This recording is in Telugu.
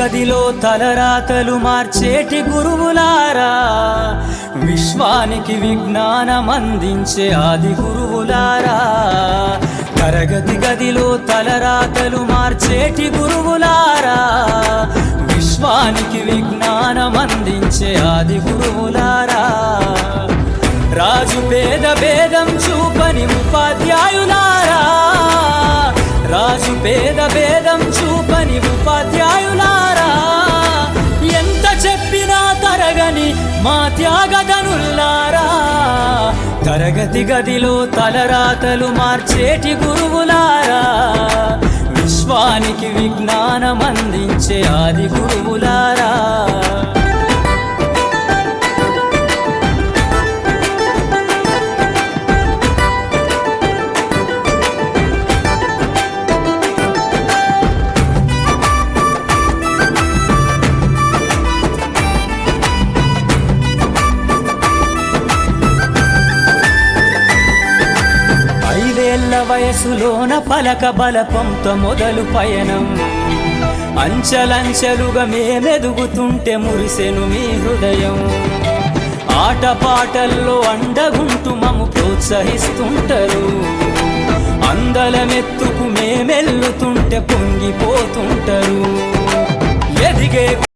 గదిలో తలరాతలు మార్చేటి గురువులారా, విశ్వానికి విజ్ఞానం అందించే ఆది గురువులారా. తరగతి గదిలో తలరాతలు మార్చేటి గురువులారా, విశ్వానికి విజ్ఞానం అందించే ఆది గురువులారా. రాజు పేద భేదం చూపని ఉపాధ్యాయులారా, రాజు పేద భేదం చూపని ఉపాధ్యాయులారా. ఎంత చెప్పినా తరగని మా త్యాగధనులారా, తరగతి గదిలో తలరాతలు మార్చేటి గురువులారా, విశ్వానికి విజ్ఞానం అందించే ఆది గురువులారా. వయసులోన పలక బలపంతో మొదలు పయనం, అంచెలంచెలుగా మేమెదుగుతుంటే మురిసెను మీ హృదయం. ఆటపాటల్లో అండగుంటూ మమ్ము ప్రోత్సహిస్తుంటారు, అందలమెత్తుకు మేమెల్లుతుంటే పొంగిపోతుంటారు. ఎదిగే